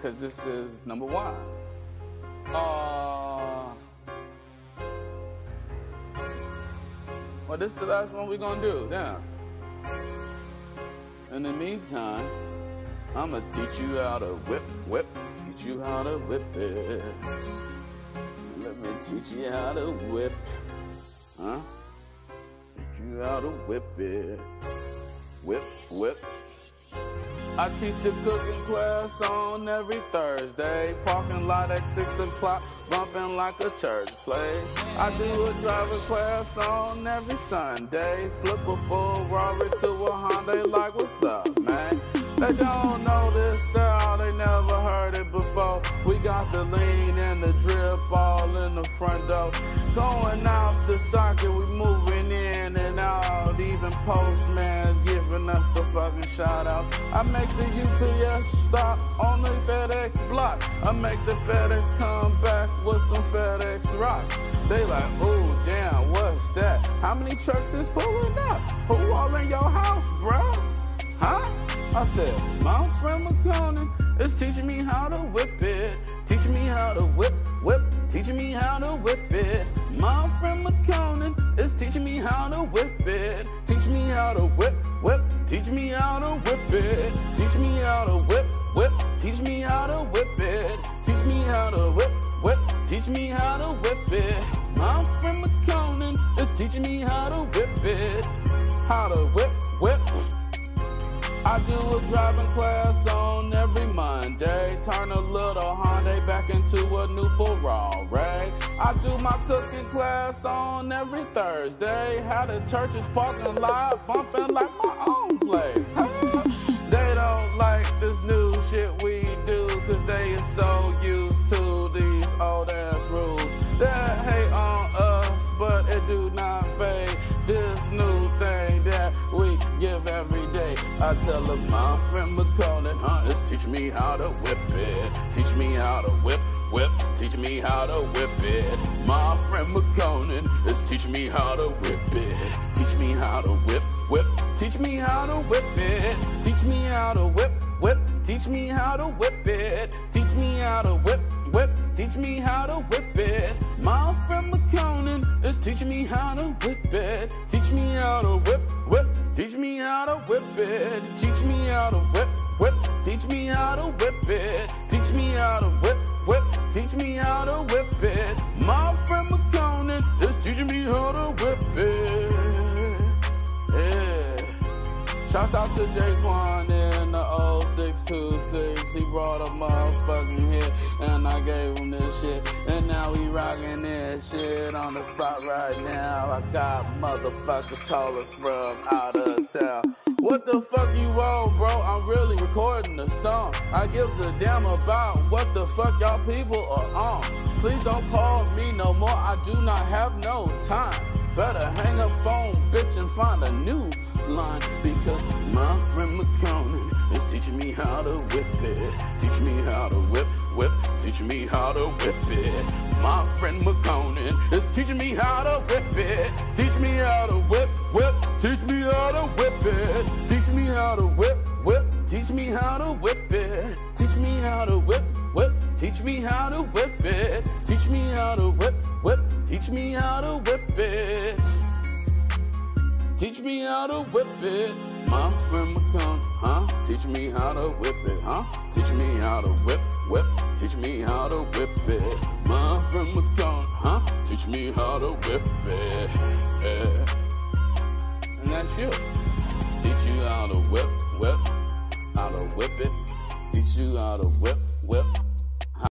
because this is number 1. Well, this is the last one we're gonna do. Yeah. In the meantime, I'ma teach you how to whip. Teach you how to whip it. Let me teach you how to whip. Huh? Teach you how to whip it. Whip. I teach a cooking class on every Thursday. Parking lot at 6 o'clock, bumping like a church play. I do a driving class on every Sunday. Flip a full Rari to a Hyundai like, what's up, man? They don't know this style, they never heard it before. We got the lean and the drip all in the front door. Going out the socket, we moving in and out. Even postman giving us the fucking shout out. I make the UPS stop on the FedEx block. I make the FedEx come back with some FedEx rocks. They like, ooh, damn, what's that? How many trucks is pulling up? Who all in your house, bruh? Huh? I said, my friend McConan is teaching me how to whip it. Teaching me how to whip. Teaching me how to whip it. My friend McConan is teaching me how to whip it. Teach me how to whip. Teach me how to whip it. Teach me how to whip. Teach me how to whip it. Teach me how to whip. Teach me how to whip it. My friend McConan is teaching me how to whip it. How to whip. I do a driving class on every Monday. Turn a little Hyundai back into a new Ferrari. I do my cooking class on every Thursday. How the church's parking lot bumping like my own place. They don't like this new shit we do, cause they is so used to these old ass rules. They hate on us, but it do not fade this new thing that we give every day. I tell them my friend McConan, is teach me how to whip it. Teach me how to whip. Teach me how to whip it. My friend McConan is teach me how to whip it. Teach me how to whip. Teach me how to whip it. Teach me how to whip. Teach me how to whip it. Teach me how to whip. Teach me how to whip it. My friend McConan is teaching me how to whip it. Teach me how to whip. Teach me how to whip it. Teach me how to whip. Teach me how to whip it. Teach me how to whip. Teach me how to whip it. My friend McConan is teaching me how to whip it. Yeah. Shout out to Jaquan in the 0626. He brought a motherfucking hit, and I gave him this shit. And now he rocking this shit on the spot right now. I got motherfuckers calling from out of town. What the fuck you want, bro? I'm really recording a song. I give a damn about what the fuck y'all people are on. Please don't call me no more, I do not have no time. Better hang up phone, bitch, and find a new line, because my friend McConan is teaching me how to whip it. Teach me how to whip. Teach me how to whip it. My friend McConan is teaching me how to whip it. Teach me how to whip. Teach me how to whip it. Teach me how to whip. Teach me how to whip it. Teach me how to whip. Teach me how to whip it. Teach me how to whip. Teach me how to whip it. Teach me how to whip it. My friend McConan, teach me how to whip it, Teach me how to whip. Teach me how to whip it. My friend McConan, teach me how to whip it. Yeah. And that's you. Teach you how to whip. How to whip it. Teach you how to whip.